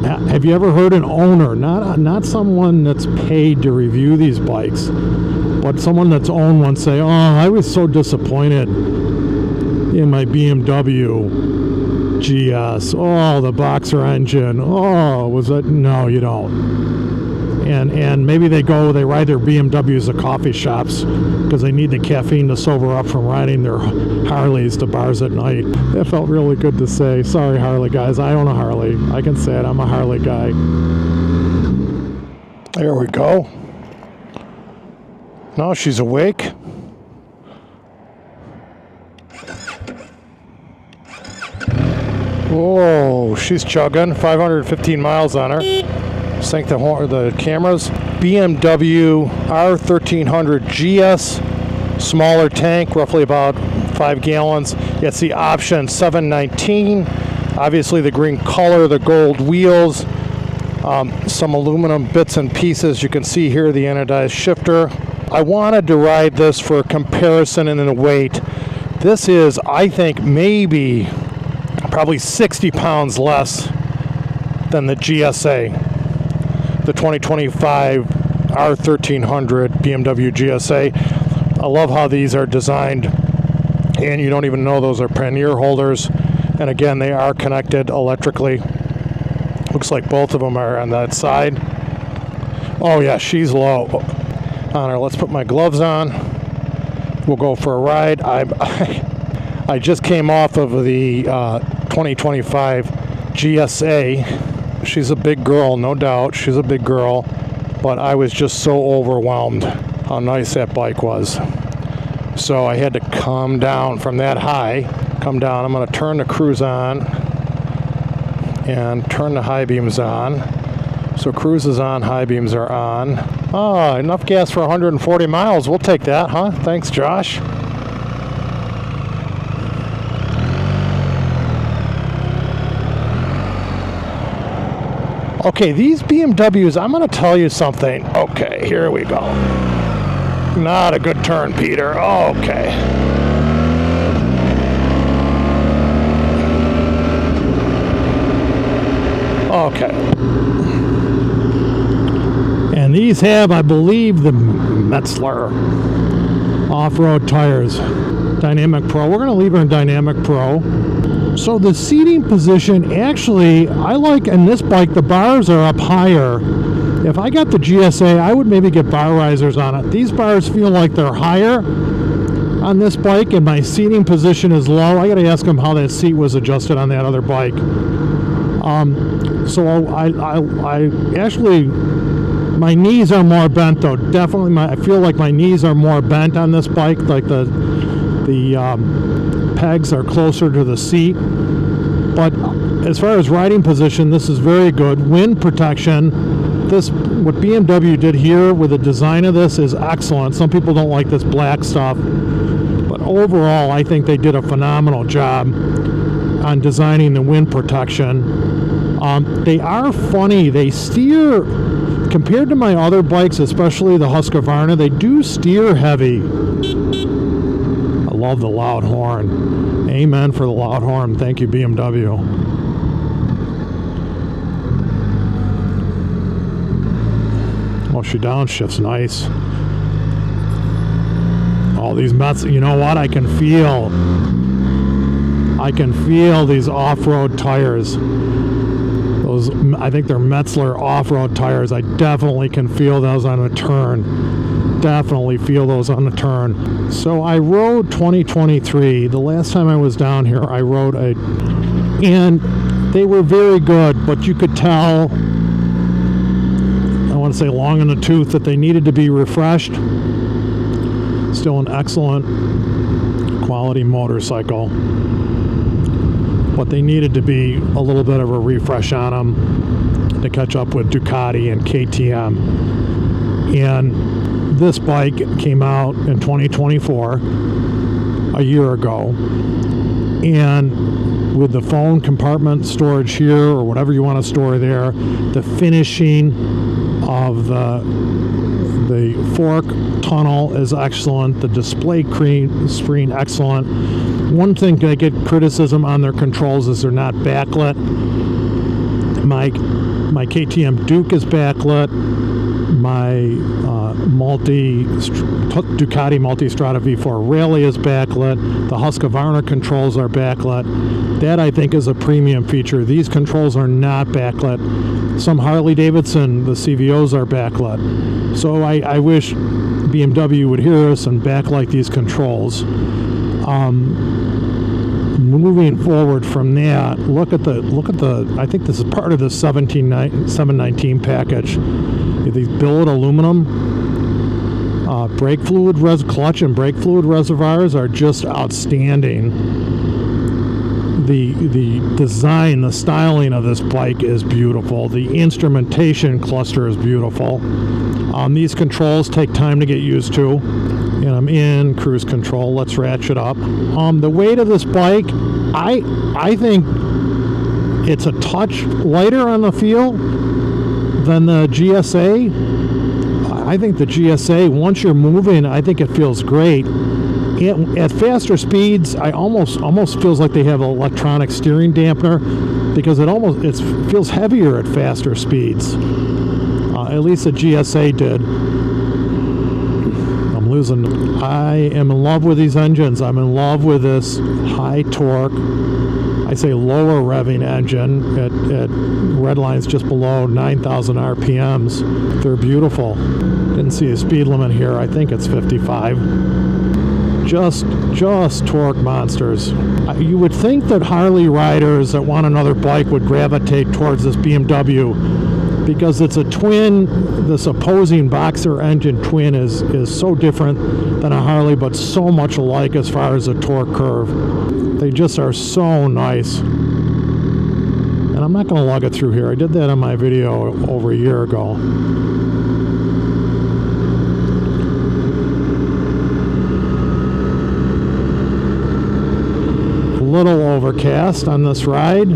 have you ever heard an owner, not someone that's paid to review these bikes, but someone that's owned one say, oh, I was so disappointed in my BMW GS. Oh, the boxer engine. Oh, was that? No, you don't. And maybe they ride their BMWs at coffee shops because they need the caffeine to sober up from riding their Harleys to bars at night. That felt really good to say. Sorry, Harley guys. I own a Harley. I can say it. I'm a Harley guy. There we go. Now she's awake. Whoa, she's chugging. 515 miles on her. Sync the cameras. BMW R-1300 GS, smaller tank, roughly about 5 gallons. It's the option 719. Obviously the green color, the gold wheels, some aluminum bits and pieces. You can see here the anodized shifter. I wanted to ride this for a comparison and in weight. This is, I think, maybe probably 60 pounds less than the GSA. The 2025 R1300 BMW GSA. I love how these are designed, and you don't even know those are pannier holders. And again, they are connected electrically. Looks like both of them are on that side. Oh yeah, she's low on her. Let's put my gloves on. We'll go for a ride. I just came off of the 2025 GSA. She's a big girl, no doubt. She's a big girl, but I was just so overwhelmed how nice that bike was. So I had to come down from that high. Come down. I'm going to turn the cruise on and turn the high beams on. So cruise is on, high beams are on. Oh, enough gas for 140 miles. We'll take that, huh? Thanks, Josh. Okay, these BMWs, I'm going to tell you something. Okay, here we go. Not a good turn, Peter. Okay. Okay. And these have, I believe, the Metzler off-road tires. Dynamic Pro. We're going to leave her in Dynamic Pro. So the seating position, actually, I like in this bike, the bars are up higher. If I got the GSA, I would maybe get bar risers on it. These bars feel like they're higher on this bike, and my seating position is low. I got to ask them how that seat was adjusted on that other bike. So I actually, my knees are more bent though. Definitely, I feel like my knees are more bent on this bike. Like the pegs are closer to the seat. But as far as riding position, this is very good. Wind protection. What BMW did here with the design of this is excellent. Some people don't like this black stuff, but overall, I think they did a phenomenal job on designing the wind protection. They are funny. They steer, compared to my other bikes, especially the Husqvarna, they do steer heavy. I love the loud horn. Amen for the loud horn. Thank you, BMW. Oh, she downshifts nice. All these Mets, you know what? I can feel these off-road tires. Those, I think they're Metzler off-road tires. I definitely can feel those on a turn. Definitely feel those on a turn. So I rode 2023. The last time I was down here, I rode and they were very good, but you could tell, I want to say long in the tooth, that they needed to be refreshed. Still an excellent quality motorcycle, but they needed to be a little bit of a refresh on them to catch up with Ducati and KTM. And this bike came out in 2024, a year ago, and with the phone compartment storage here, or whatever you want to store there, the finishing of the fork tunnel is excellent, the display screen excellent. One thing I get criticism on their controls is they're not backlit, My KTM Duke is backlit. My Ducati Multistrada V4 Rally is backlit. The Husqvarna controls are backlit. That, I think, is a premium feature. These controls are not backlit. Some Harley Davidson, the CVOs, are backlit. So I wish BMW would hear us and backlight these controls. Moving forward from that, look at the. I think this is part of the 719 package. These billet aluminum brake fluid clutch and brake fluid reservoirs are just outstanding. The design, the styling of this bike is beautiful. The instrumentation cluster is beautiful. These controls take time to get used to. And I'm in cruise control. Let's ratchet up. The weight of this bike, I think it's a touch lighter on the feel than the GSA. I think the GSA, once you're moving, I think it feels great. At faster speeds, I almost feels like they have an electronic steering dampener, because it feels heavier at faster speeds. At least the GSA did. I am in love with these engines. I'm in love with this high torque, I say lower revving engine at redlines just below 9,000 RPMs. They're beautiful. Didn't see a speed limit here. I think it's 55. Just torque monsters. You would think that Harley riders that want another bike would gravitate towards this BMW, because it's a twin. This opposing boxer engine twin is so different than a Harley, but so much alike as far as a torque curve. They just are so nice. And I'm not going to lug it through here. I did that on my video over a year ago. A little overcast on this ride.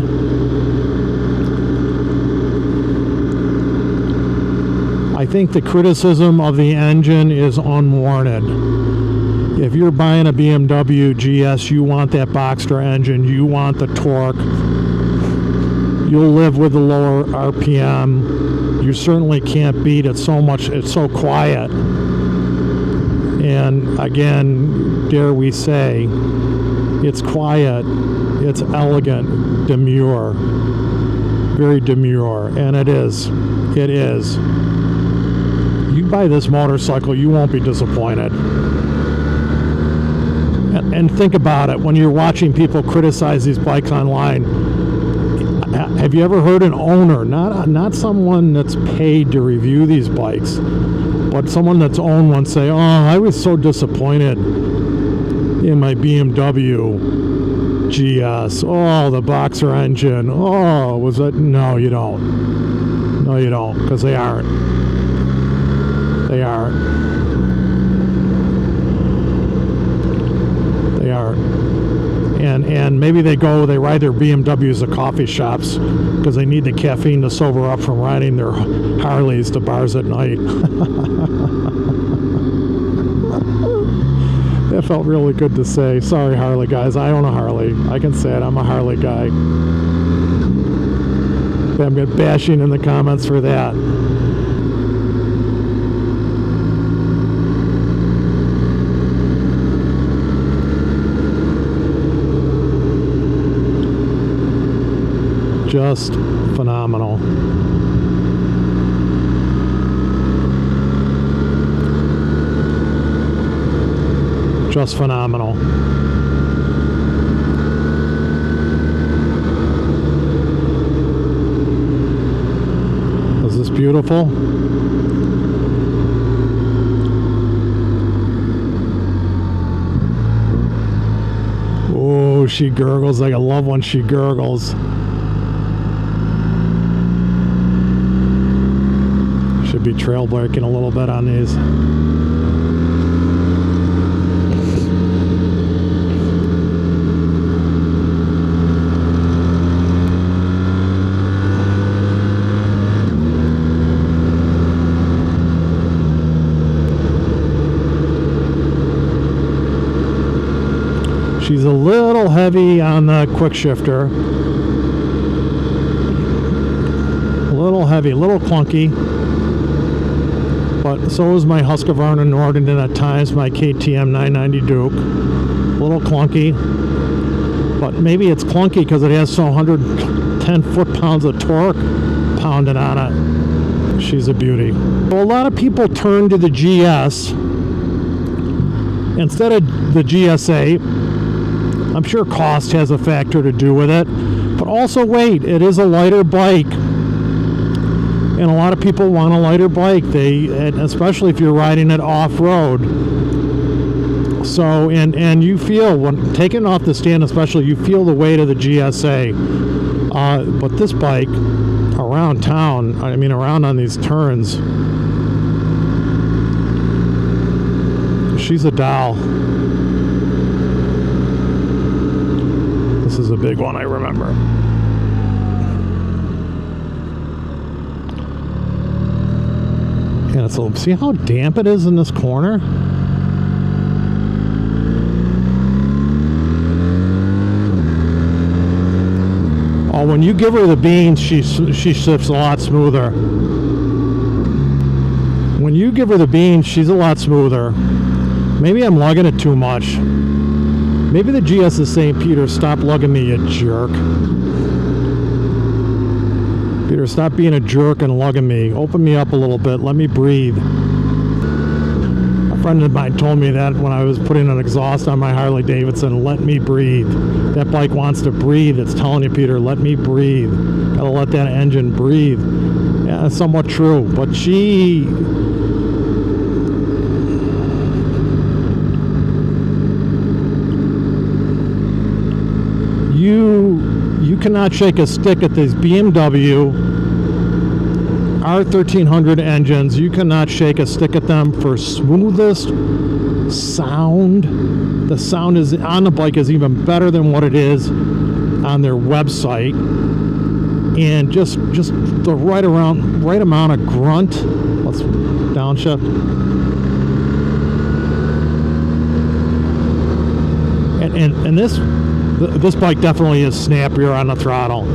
I think the criticism of the engine is unwarranted. If you're buying a BMW GS, you want that Boxster engine, you want the torque, you'll live with the lower RPM. You certainly can't beat it so much, it's so quiet. And again, dare we say, it's quiet, it's elegant, demure, very demure, and it is. It is. You buy this motorcycle, you won't be disappointed. And think about it, when you're watching people criticize these bikes online, have you ever heard an owner, not someone that's paid to review these bikes, but someone that's owned one, say, oh, I was so disappointed in my BMW GS. Oh, the Boxer engine. Oh, was it? No, you don't. No, you don't, because they aren't. They aren't. They aren't. And maybe they ride their BMWs at coffee shops because they need the caffeine to sober up from riding their Harleys to bars at night. That felt really good to say. Sorry, Harley guys. I own a Harley. I can say it. I'm a Harley guy. I'm getting bashing in the comments for that. Just phenomenal. Just phenomenal. Is this beautiful? Oh, she gurgles like I love when she gurgles. Should be trail braking a little bit on these. She's a little heavy on the quick shifter. little heavy, a little clunky. But so is my Husqvarna Norden and at times my KTM 990 Duke. A little clunky. But maybe it's clunky because it has so 110 foot-pounds of torque pounded on it. She's a beauty. Well, a lot of people turn to the GS instead of the GS8. I'm sure cost has a factor to do with it. But also weight. It is a lighter bike. And a lot of people want a lighter bike. Especially if you're riding it off-road. So, and you feel, when taking off the stand especially, you feel the weight of the GSA. But this bike, around town, I mean around on these turns, she's a doll. This is a big one, I remember. And it's a, see how damp it is in this corner? Oh, when you give her the beans, she shifts a lot smoother. When you give her the beans, she's a lot smoother. Maybe I'm lugging it too much. Maybe the GS is saying, Peter, stop lugging me, you jerk. Peter, stop being a jerk and lugging me. Open me up a little bit. Let me breathe. A friend of mine told me that when I was putting an exhaust on my Harley Davidson. Let me breathe. That bike wants to breathe. It's telling you, Peter, let me breathe. Gotta let that engine breathe. Yeah, it's somewhat true. But you cannot shake a stick at these BMW R-1300 engines. You cannot shake a stick at them for smoothest sound. The sound is on the bike is even better than what it is on their website, and just the right amount of grunt. Let's downshift. And this bike definitely is snappier on the throttle.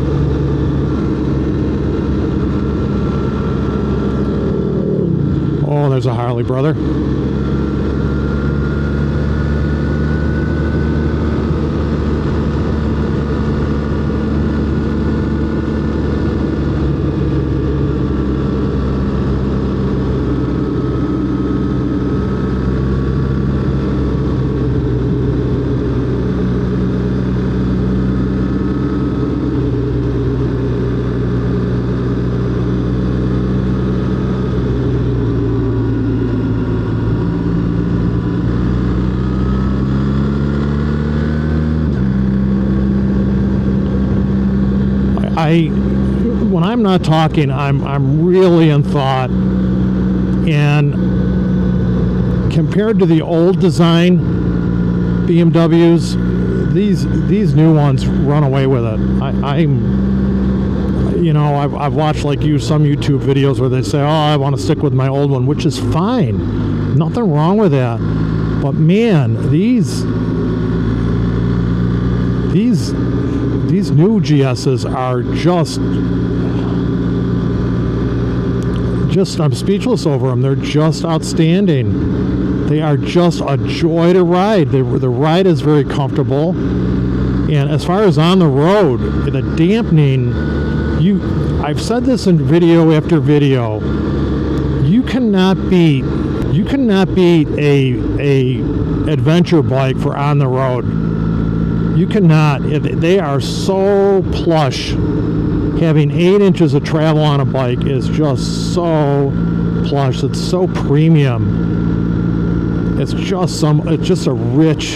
Oh, there's a Harley, brother. When I'm not talking, I'm really in thought. And compared to the old design BMWs, these new ones run away with it. I've watched like some YouTube videos where they say, oh, I want to stick with my old one, which is fine. Nothing wrong with that. But man, these new GSs are just I'm speechless over them. They're just outstanding. They are just a joy to ride. The ride is very comfortable. And as far as on the road, the dampening, I've said this in video after video, you cannot beat a adventure bike for on the road. You cannot. They are so plush. Having 8 inches of travel on a bike is just so plush. It's so premium. It's just a rich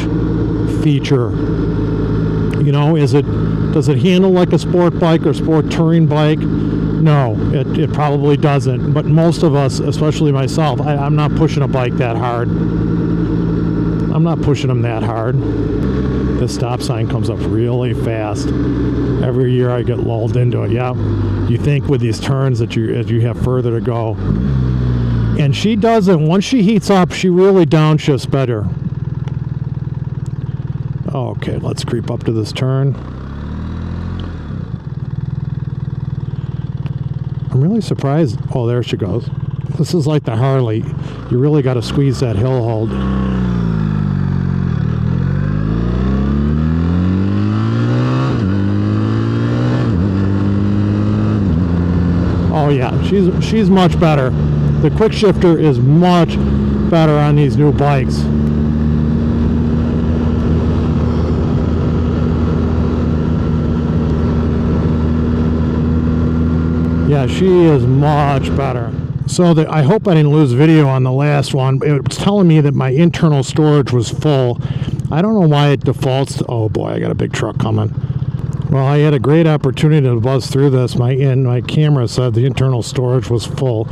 feature. Does it handle like a sport bike or sport touring bike? No, it probably doesn't. But most of us, especially myself, I'm not pushing a bike that hard. I'm not pushing them that hard. This stop sign comes up really fast. Every year I get lulled into it. Yeah, you think with these turns that you have further to go. And she doesn't. Once she heats up, she really downshifts better. Okay, let's creep up to this turn. I'm really surprised. Oh, there she goes. This is like the Harley. You really got to squeeze that hill hold. Oh yeah, she's much better. The quick shifter is much better on these new bikes. Yeah, she is much better. So I hope I didn't lose video on the last one. It was telling me that my internal storage was full. I don't know why it defaults to, oh boy, I got a big truck coming. Well, I had a great opportunity to buzz through this. My camera said the internal storage was full.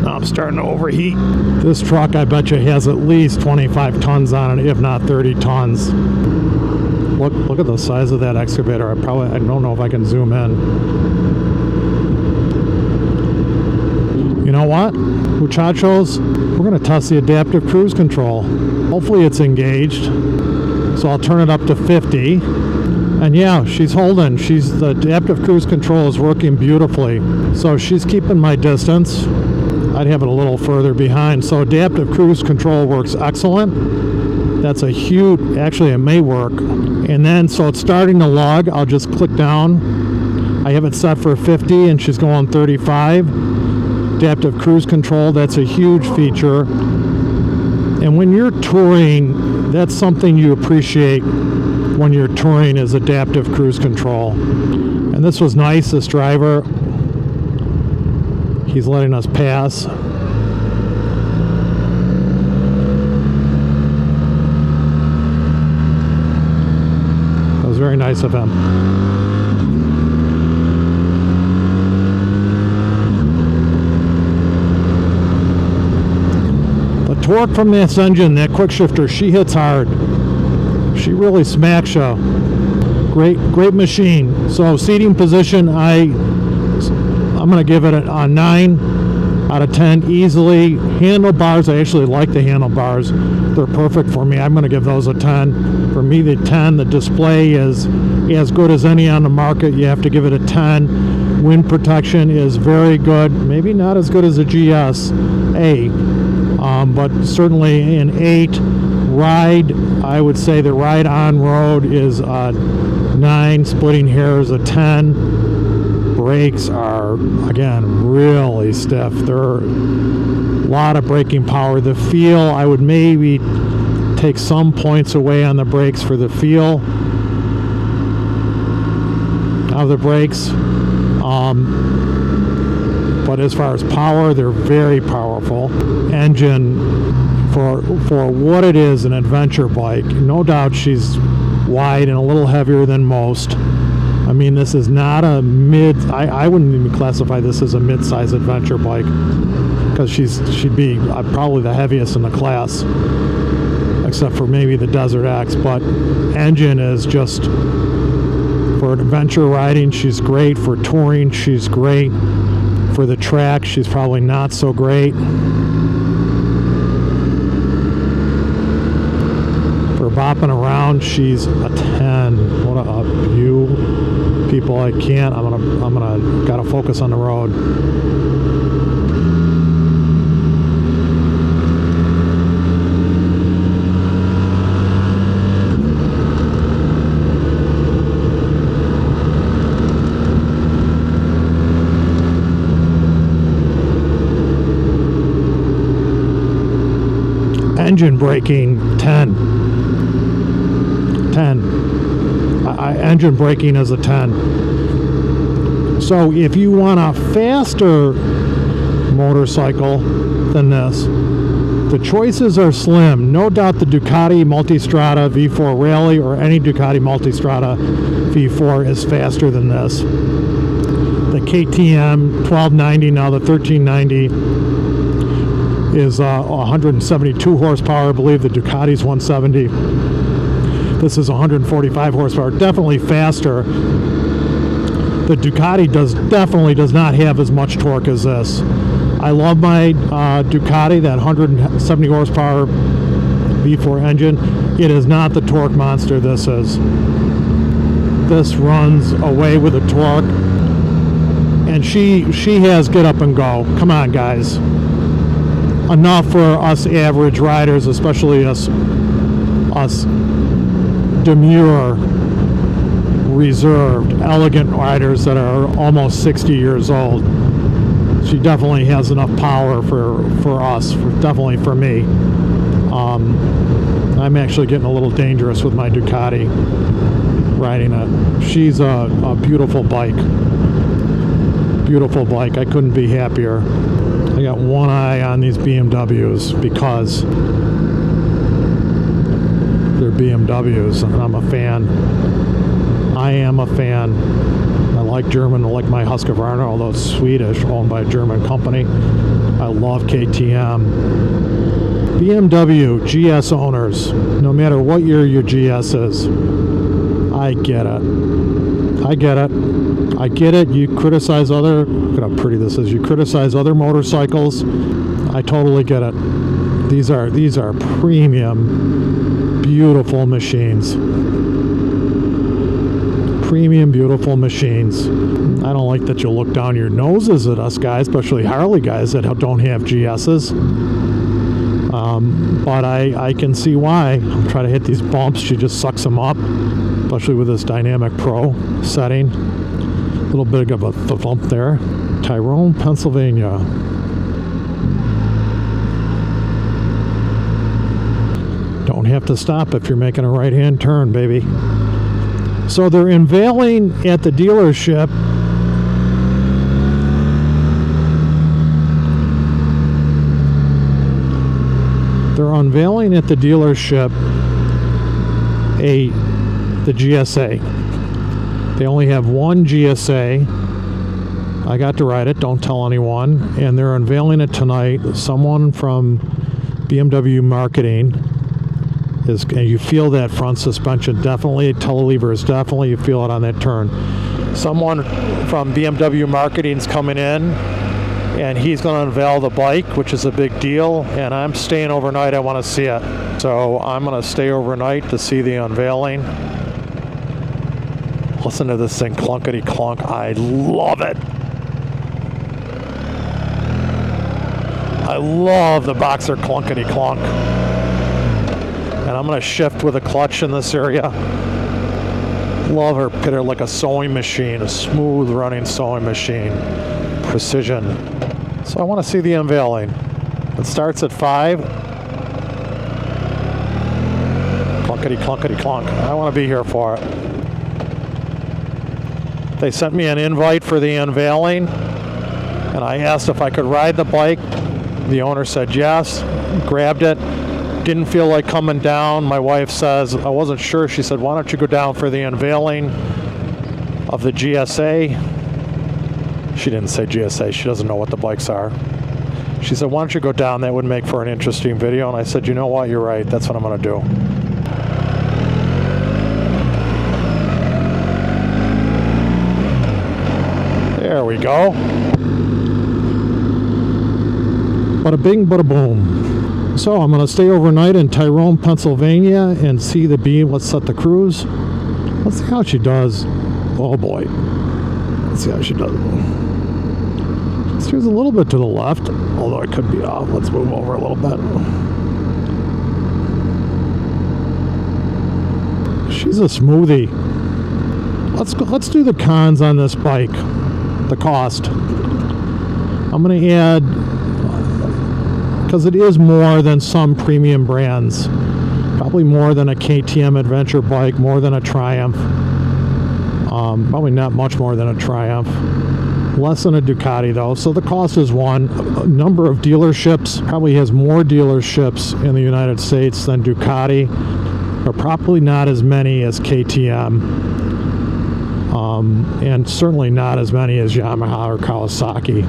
Now I'm starting to overheat. This truck, I bet you, has at least 25 tons on it, if not 30 tons. Look at the size of that excavator. I don't know if I can zoom in. You know what, muchachos? We're going to test the adaptive cruise control. Hopefully it's engaged. So I'll turn it up to 50. And yeah, she's holding. The adaptive cruise control is working beautifully. So she's keeping my distance. I'd have it a little further behind. So adaptive cruise control works excellent. That's a huge, actually it may work. And then, so it's starting to log. I'll just click down. I have it set for 50 and she's going 35. Adaptive cruise control, that's a huge feature. And when you're touring, that's something you appreciate when you're touring, is adaptive cruise control. And this was nice, this driver. He's letting us pass. That was very nice of him. Torque from this engine, that quick shifter, she hits hard. She really smacks you. Great machine. So seating position, I'm going to give it a 9 out of 10 easily. Handlebars, I actually like the handlebars. They're perfect for me. I'm going to give those a 10. For me, the 10. The display is as good as any on the market. You have to give it a 10. Wind protection is very good. Maybe not as good as a GS-A. But certainly an 8. Ride, I would say the ride on road is a 9. Splitting hairs a 10. Brakes are, again, really stiff. They're a lot of braking power. The feel, I would maybe take some points away on the brakes for the feel of the brakes. But as far as power, they're very powerful. Engine, for what it is, an adventure bike. No doubt she's wide and a little heavier than most. I mean, this is not a mid, I wouldn't even classify this as a mid-size adventure bike, because she'd be probably the heaviest in the class, except for maybe the Desert X. But engine is just, for adventure riding, she's great. For touring, she's great. For the track, she's probably not so great. For bopping around, she's a 10. What a view, people! I can't. I'm gonna gotta focus on the road. Engine braking, 10. Engine braking is a 10. So if you want a faster motorcycle than this, the choices are slim. No doubt the Ducati Multistrada V4 Rally or any Ducati Multistrada V4 is faster than this. The KTM 1290, now the 1390, is 172 horsepower. I believe the Ducati's 170. This is 145 horsepower. Definitely faster. The Ducati definitely does not have as much torque as this. I love my Ducati, that 170 horsepower V4 engine. It is not the torque monster this is. this runs away with the torque. And she has get up and go. Come on, guys. Enough for us average riders, especially us Demure, reserved, elegant riders that are almost 60 years old. She definitely has enough power for us, definitely for me. I'm actually getting a little dangerous with my Ducati riding it. She's a beautiful bike. Beautiful bike. I couldn't be happier. I got one eye on these BMWs because they're BMWs and I'm a fan. I am a fan. I like German, I like my Husqvarna, although it's Swedish, owned by a German company. I love KTM. BMW GS owners, no matter what year your GS is, I get it. I get it. I get it. You criticize other, look at how pretty this is. You criticize other motorcycles. I totally get it. These are premium, beautiful machines. Premium, beautiful machines. I don't like that you look down your noses at us guys, especially Harley guys that don't have GSs. But I can see why. I'll try to hit these bumps. She just sucks them up, especially with this Dynamic Pro setting. A little bit of a thump there. Tyrone, Pennsylvania. Don't have to stop if you're making a right-hand turn, baby. So they're unveiling at the dealership the GSA. They only have one GSA. I got to ride it, don't tell anyone. And they're unveiling it tonight. Someone from BMW marketing is, and you feel that front suspension definitely, telelevers definitely, you feel it on that turn. Someone from BMW marketing's coming in and he's going to unveil the bike, which is a big deal, and I'm staying overnight. I want to see it. So I'm going to stay overnight to see the unveiling. Listen to this thing, clunkety clunk. I love it. I love the Boxer clunkety clunk. And I'm going to shift with a clutch in this area. Love her, pit her like a sewing machine, a smooth running sewing machine. Precision. So I want to see the unveiling. It starts at 5. Clunkety clunkety clunk. I want to be here for it. They sent me an invite for the unveiling, and I asked if I could ride the bike. The owner said yes. Grabbed it. Didn't feel like coming down. My wife says, I wasn't sure. She said, why don't you go down for the unveiling of the GSA? She didn't say GSA. She doesn't know what the bikes are. She said, why don't you go down? That would make for an interesting video. And I said, you know what? You're right. That's what I'm going to do. There we go. Bada bing, bada boom. So I'm going to stay overnight in Tyrone, Pennsylvania and see the beam. Let's set the cruise. Let's see how she does. Oh boy. Let's see how she does. Steers a little bit to the left, although it could be off. Let's move over a little bit. She's a smoothie. Let's do the cons on this bike. The cost. I'm going to add, because it is more than some premium brands, probably more than a KTM adventure bike, more than a Triumph, probably not much more than a Triumph, less than a Ducati though. So the cost is one. A number of dealerships, probably has more dealerships in the United States than Ducati, but probably not as many as KTM. And certainly not as many as Yamaha or Kawasaki.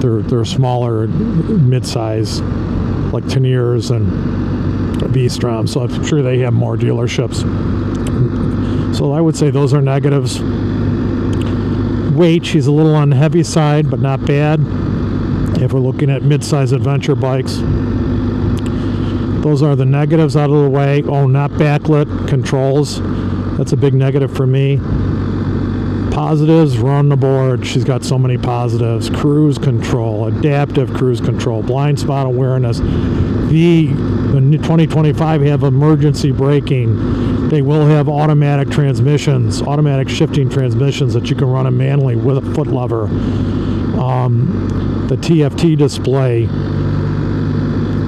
They're smaller, mid-size, like Demures and V-Strom, so I'm sure they have more dealerships. So I would say those are negatives. Weight, she's a little on the heavy side, but not bad. If we're looking at mid-size adventure bikes, those are the negatives out of the way. Oh, not backlit controls. That's a big negative for me. Positives, run the board. She's got so many positives. Cruise control, adaptive cruise control, blind spot awareness. The 2025 have emergency braking. They will have automatic transmissions, automatic shifting transmissions that you can run manually with a foot lever. The TFT display,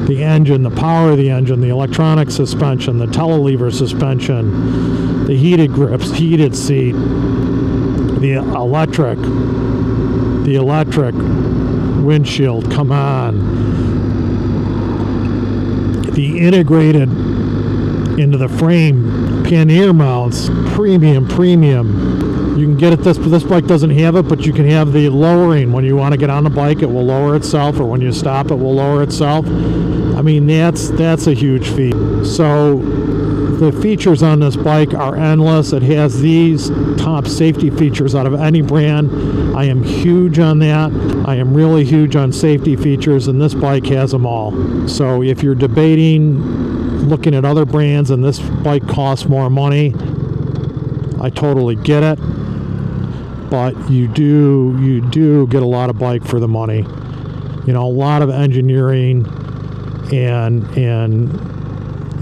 the engine, the power of the engine, the electronic suspension, the telelever suspension, the heated grips, heated seat, the electric windshield, come on. The integrated into the frame pannier mounts, premium. You can get it, this bike doesn't have it, but you can have the lowering. When you want to get on the bike, it will lower itself, or when you stop, it will lower itself. I mean, that's a huge feat. So the features on this bike are endless. It has these top safety features out of any brand. I am huge on that. I am really huge on safety features, and this bike has them all. So if you're debating looking at other brands and this bike costs more money, I totally get it. But you do get a lot of bike for the money. You know, a lot of engineering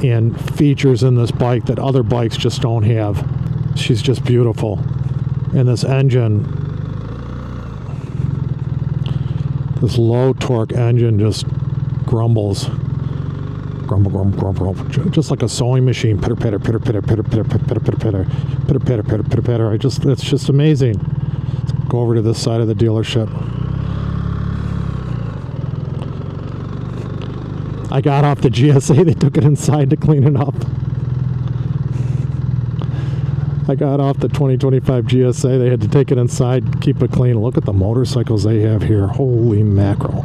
and features in this bike that other bikes just don't have. She's just beautiful. And this engine, this low torque engine just grumbles. Grumble, just like a sewing machine. Pitter patter, pitter patter, pitter patter, pitter patter, pitter patter, pitter patter, pitter pitter patter. It's just amazing. Let's go over to this side of the dealership. I got off the GSA. They took it inside to clean it up. I got off the 2025 GSA. They had to take it inside, keep it clean. Look at the motorcycles they have here. Holy mackerel.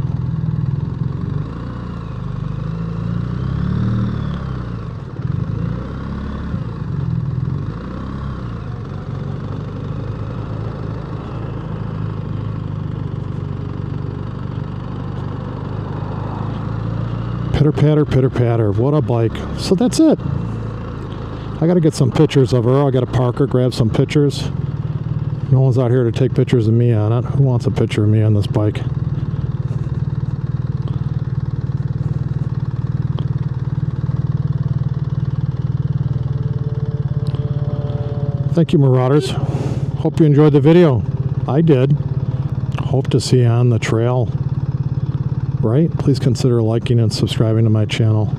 Pitter patter, pitter patter. What a bike. So that's it. I got to get some pictures of her. I got to park her, grab some pictures. No one's out here to take pictures of me on it. Who wants a picture of me on this bike? Thank you, Marauders. Hope you enjoyed the video. I did. Hope to see you on the trail. Right? Please consider liking and subscribing to my channel.